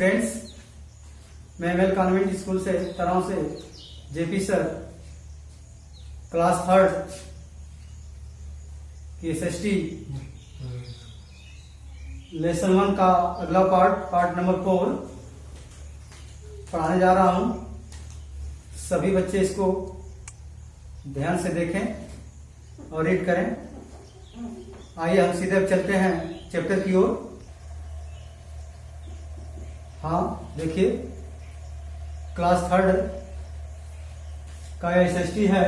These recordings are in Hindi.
फ्रेंड्स, मैं एमएल कॉन्वेंट स्कूल से तराव से जेपी सर क्लास थर्ड की एसएसटी लेसन 1 का अगला पार्ट नंबर 4 पढ़ाने जा रहा हूं। सभी बच्चे इसको ध्यान से देखें और रीड करें। आइए हम सीधे अब चलते हैं चैप्टर की ओर। हाँ देखिए, क्लास थर्ड का एसएसटी है,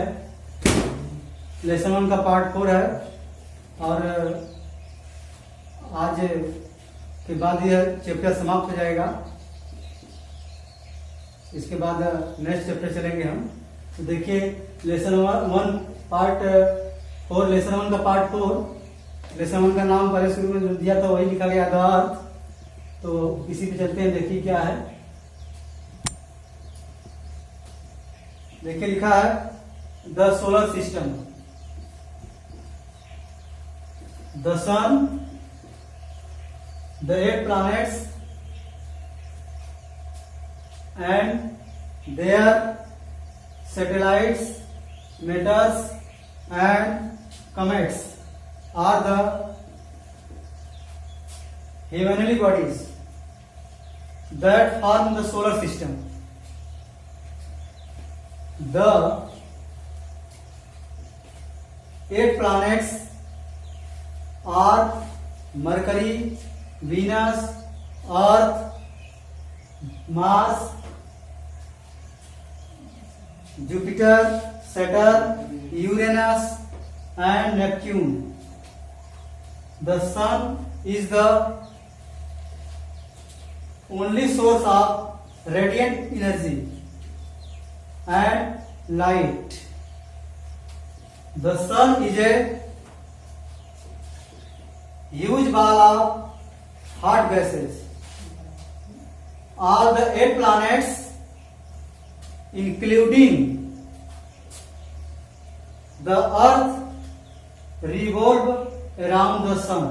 लेसन 1 का पार्ट 4 है और आज के बाद यह चैप्टर समाप्त हो जाएगा। इसके बाद नेक्स्ट चैप्टर चलेंगे हम। तो देखिए, लेसन 1 पार्ट 4, लेसन 1 का पार्ट 4। लेसन 1 का नाम पहले शुरू में जो दिया था वही लिखा गया था अर्थ। तो इसी पे चलते हैं, देखिए क्या है। देखिए लिखा है the solar system, the sun, the 8 planets and their satellites, meteors and comets are the heavenly bodies that form the solar system. The 8 planets are Mercury, Venus, Earth, Mars, Jupiter, Saturn, Uranus and Neptune. The sun is the only source of radiant energy and light. The sun is a huge ball of hot gases. All the 8 planets, including the earth, revolve around the sun.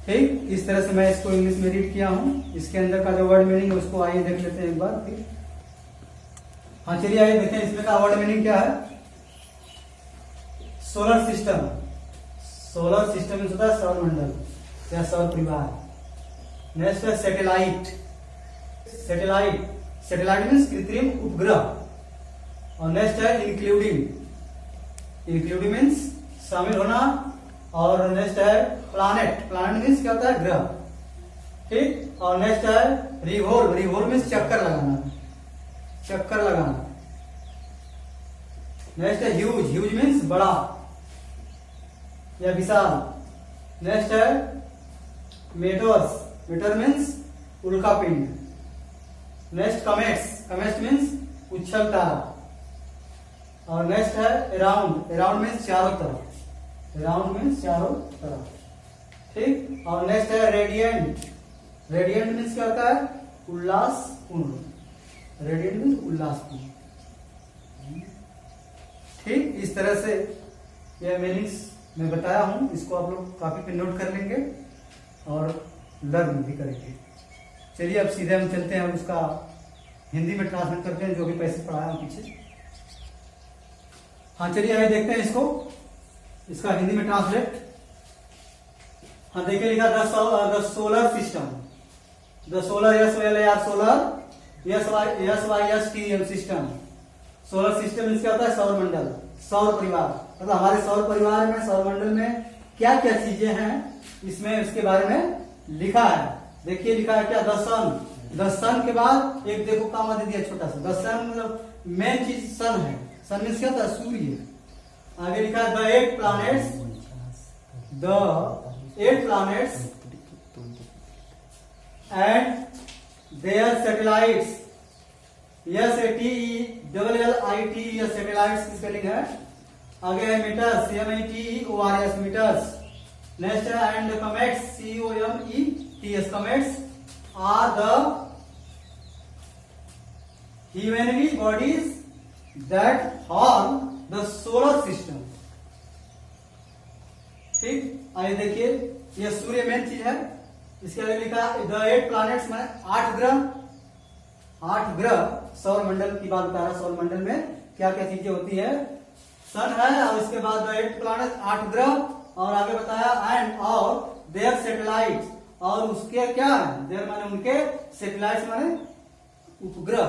ठीक, इस तरह से मैं इसको इंग्लिश में रीड किया हूं। इसके अंदर का जो वर्ड मीनिंग है उसको आइए देख लेते हैं एक बार फिर। हाँ चलिए आइए देखें इसमें का वर्ड मीनिंग क्या है। सोलर सिस्टम, सोलर सिस्टम होता है सौर मंडल या सौर परिवार। नेक्स्ट है सैटेलाइट। सैटेलाइट, सैटेलाइट मीन्स कृत्रिम उपग्रह। और नेक्स्ट है इंक्लूडिंग, इंक्लूडिंग मीन्स शामिल होना। और नेक्स्ट है प्लानेट, प्लानेट मीन्स क्या होता है ग्रह। ठीक, और नेक्स्ट है रिवोल्व, रिवोल्व मीन्स चक्कर लगाना, चक्कर लगाना। नेक्स्ट है ह्यूज, ह्यूज मीन्स बड़ा या विशाल। नेक्स्ट है मेटर्स, मेटर मीन्स उल्कापिंड। नेक्स्ट कमेट्स, कमेट्स मीन्स उच्छल तारा। और नेक्स्ट है अराउंड, अराउंड मीन्स चारों तरफ, अराउंड मीन्स चारों तरफ। ठीक, और नेक्स्ट है रेडियंट, रेडियंट मीन्स क्या होता है उल्लासपूर्ण, रेडियंट मीन्स उल्लासपूर्ण। ठीक, इस तरह से यह मीनिंग्स मैं बताया हूं। इसको आप लोग कॉपी पे नोट कर लेंगे और लर्न भी करेंगे। चलिए अब सीधे हम चलते हैं, उसका हिंदी में ट्रांसलेट करते हैं जो भी पैसे पढ़ाया पीछे। हाँ चलिए आइए देखते हैं इसको, इसका हिंदी में ट्रांसलेट। हाँ देखिए लिखा the solar system, the solar SOLAR solar SYSTEM system. Solar system क्या होता है सौर मंडल, सौर परिवार। मतलब हमारे सौर परिवार में, सौर मंडल में क्या क्या चीजें हैं इसमें उसके बारे में लिखा है। देखिए लिखा है क्या, द सन, द सन के बाद एक देखो कामा दे दिया छोटा सा। द सन मतलब मेन चीज सन है। सन मीन्स क्या होता है सूर्य। आगे लिखा है the 8 planets, the 8 planets and their satellites, SATELLITE satellites की स्पेलिंग है। आगे है मीटर्स, METEORS मीटर्स। नेक्स्ट है and comets, COMETS comets are the heavenly bodies that form the solar system। ठीक, आइए देखिए, यह सूर्य मेन चीज है इसके आगे लिखा द 8 प्लैनेट्स में 8 ग्रह, 8 ग्रह सौर मंडल की बात बता रहा है। सौर मंडल में क्या क्या चीजें होती है, सन है और इसके बाद द 8 प्लैनेट 8 ग्रह, और आगे बताया एंड और देयर सैटेलाइट, और उसके क्या है, देयर माने उनके, सैटेलाइट माने उपग्रह,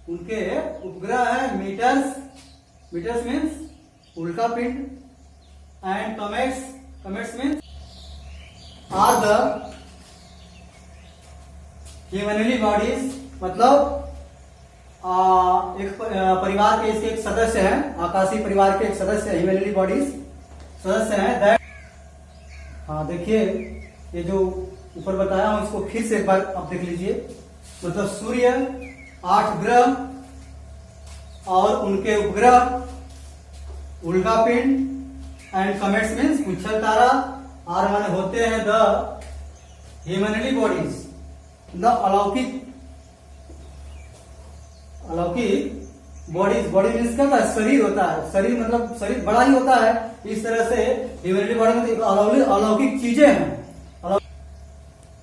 उनके उपग्रह है। मीटर्स, मीटर्स मीन्स उल्का पिंड, and comets, comets means are the heavenly bodies, मतलब एक परिवार के इसके एक सदस्य हैं, आकाशीय परिवार के एक सदस्य ह्यूमनली बॉडीज सदस्य हैं। दैट, हाँ देखिए ये जो ऊपर बताया हूं इसको फिर से एक बार आप देख लीजिए। मतलब सूर्य, 8 ग्रह और उनके उपग्रह, उल्का पिंड, एंड कमेट्स मीन्स उच्छल तारा, और माने होते हैं द ह्यूमनली बॉडीज, द अलौकिक, अलौकिक बॉडीज। बॉडी मीन्स क्या होता है, शरीर होता है, शरीर मतलब शरीर बड़ा ही होता है। इस तरह से ह्यूमनली बॉडी में अलौकिक चीजें हैं।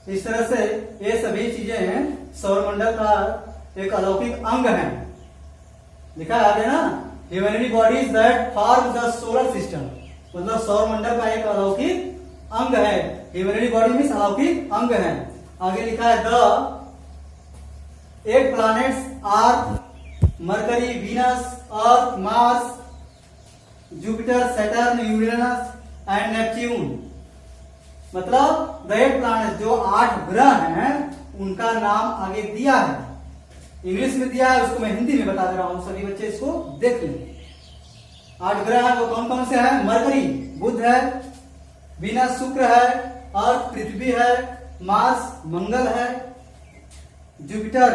इस तरह से ये सभी चीजें हैं सौरमंडल का एक अलौकिक अंग है। लिखा है आगे ना, humanly bodies that form the solar system, मतलब सौरमंडल का एक अलौकिक अंग है। ह्यूमनली बॉडी मीन्स अलौकिक अंग है। आगे लिखा है the 8 planets are Mercury, Venus, Earth, Mars, Jupiter, Saturn, Uranus and Neptune. मतलब द 8 प्लैनेट्स, जो 8 ग्रह हैं उनका नाम आगे दिया है, इंग्लिश में दिया है, उसको मैं हिंदी में बता दे रहा हूं, सभी बच्चे इसको देख लें। 8 ग्रह है वो कौन कौन से हैं, मरकरी बुध है, वीनस शुक्र है, अर्थ पृथ्वी है, मार्स मंगल है, जुपिटर,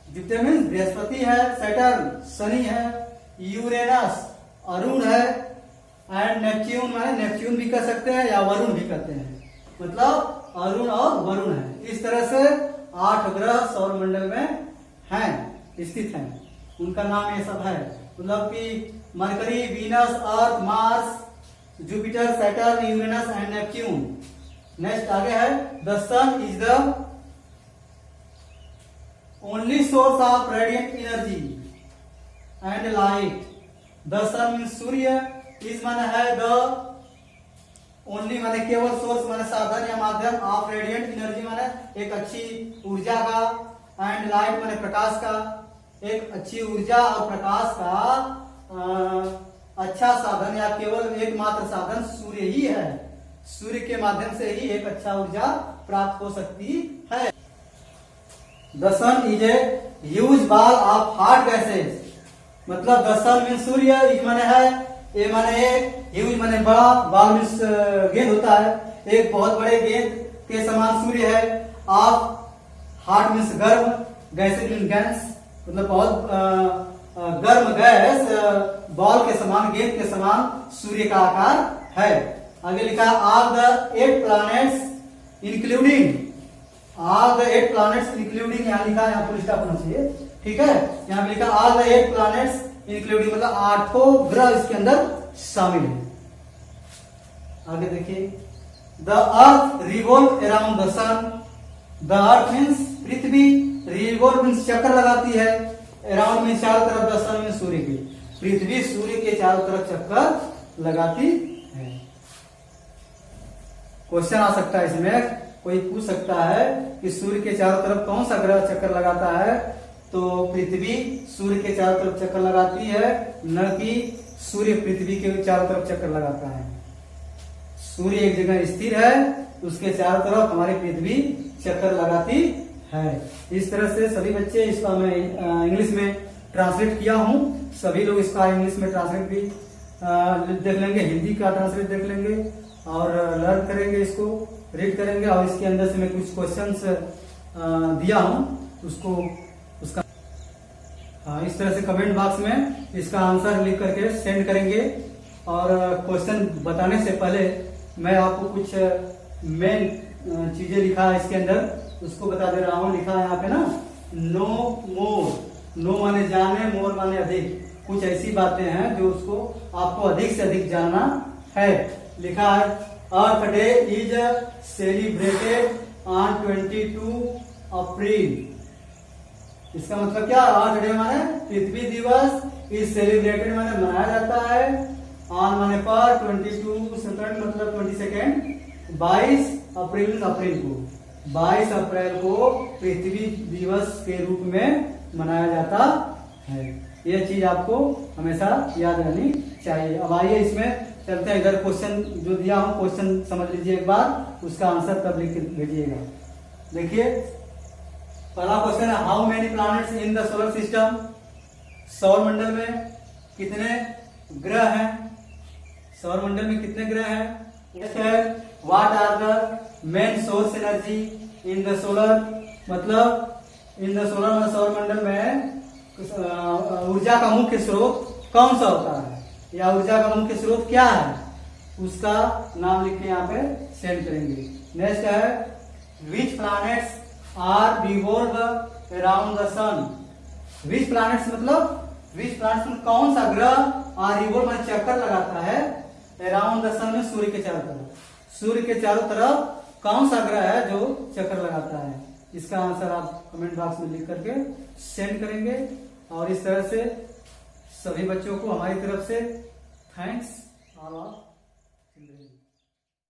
जुपिटर मीन्स बृहस्पति है, सैटर्न शनि है, यूरेनस अरुण है, एंड नेपच्यून माने नेपच्यून भी कह सकते हैं या वरुण भी कहते हैं, मतलब अरुण और वरुण है। इस तरह से 8 ग्रह सौर मंडल में हैं, स्थित हैं, उनका नाम ये सब है। मतलब कि Mercury, Venus, Earth, Mars, Jupiter, Saturn, Uranus and Neptune. Next आगे है the sun is the only source of radiant energy and light. The sun means सूर्य, इज माने है द ओनली माने केवल, सोर्स माने साधन या माध्यम, ऑफ रेडिएंट एनर्जी माने एक अच्छी ऊर्जा का, एंड लाइट माने प्रकाश का, एक अच्छी ऊर्जा और प्रकाश का अच्छा साधन या केवल एकमात्र साधन सूर्य ही है। सूर्य के माध्यम से ही एक अच्छा ऊर्जा प्राप्त हो सकती है। The sun is a huge ball of hot gases, मतलब द सन मीन्स सूर्य, इज माने है, ए माने एक, ह्यूज माने बड़ा, बॉल मीन्स गेंद होता है, एक बहुत बड़े गेंद के समान सूर्य है। ऑफ हॉट मीन्स गर्म, गैसेस मीन्स गैस, मतलब बहुत गर्म गैस, बॉल के समान, गेंद के समान सूर्य का आकार है। आगे लिखा are the 8 planets including, are the 8 planets including, यहाँ लिखा है, यहाँ फुल स्टॉप होना चाहिए, ठीक है। यहाँ पे लिखा आर द 8 प्लैनेट्स इंक्लूडिंग, मतलब 8 ग्रह इसके अंदर शामिल है। आगे देखिए the earth revolve around the sun, the earth means पृथ्वी, रिवॉल्व मीन्स चक्कर लगाती है, अराउंड मीन्स चारों तरफ, द सन मीन्स सूर्य की, पृथ्वी सूर्य के चारों तरफ चक्कर लगाती है। क्वेश्चन आ सकता है इसमें, कोई पूछ सकता है कि सूर्य के चारों तरफ कौन सा ग्रह चक्कर लगाता है, तो पृथ्वी सूर्य के चारों तरफ चक्कर लगाती है, न कि सूर्य पृथ्वी के चारों तरफ चक्कर लगाता है। सूर्य एक जगह स्थिर है, उसके चारों तरफ हमारी पृथ्वी चक्कर लगाती है। इस तरह से सभी बच्चे, इसका मैं इंग्लिश में ट्रांसलेट किया हूं, सभी लोग इसका इंग्लिश में ट्रांसलेट भी देख लेंगे, हिंदी का ट्रांसलेट देख लेंगे और लर्न करेंगे, इसको रीड करेंगे, और इसके अंदर से मैं कुछ क्वेश्चंस दिया हूं, उसको उसका इस तरह से कमेंट बॉक्स में इसका आंसर लिख करके सेंड करेंगे। और क्वेश्चन बताने से पहले मैं आपको कुछ मेन चीजें लिखा है इसके अंदर, उसको बता दे रहा हूँ। लिखा है यहाँ पे ना, नो मोर, नो माने जाने, मोर माने अधिक, कुछ ऐसी बातें हैं जो उसको आपको अधिक से अधिक जानना है। लिखा है अर्थ डे इज सेलिब्रेटेड ऑन 22 अप्रैल। इसका मतलब क्या, अर्थ डे माने पृथ्वी दिवस इज सेलिब्रेटेड माने मनाया जाता है, ऑन माने पर, 22 सेकंड मतलब 22, 22 अप्रैल अप्रैल को, 22 अप्रैल को पृथ्वी दिवस के रूप में मनाया जाता है। यह चीज आपको हमेशा याद रहनी चाहिए। अब आइए इसमें चलते हैं, इधर क्वेश्चन जो दिया हूं क्वेश्चन समझ लीजिए एक बार, उसका आंसर तब लिख के भेजिएगा। देखिए पहला क्वेश्चन है, how many planets in the solar system, सौर मंडल में कितने ग्रह हैं, सौर मंडल में कितने ग्रह हैं। नेक्स्ट है, what are the main source energy in the solar, मतलब इन द सोलर मतलब सौर मंडल में ऊर्जा का मुख्य स्रोत कौन सा होता है, या ऊर्जा का मुख्य स्रोत क्या है, उसका नाम लिख के यहाँ पे सेंड करेंगे। नेक्स्ट है, which planets are revolve around the sun, which planets मतलब कौन सा ग्रह आर रिवॉल्व मतलब चक्कर लगाता है अराउंड द सन में सूर्य के चारों तरफ, सूर्य के चारों तरफ कौन सा ग्रह है जो चक्कर लगाता है। इसका आंसर आप कमेंट बॉक्स में लिख करके सेंड करेंगे। और इस तरह से सभी बच्चों को हमारी तरफ से थैंक्स ऑल ऑफ चिल्ड्रन।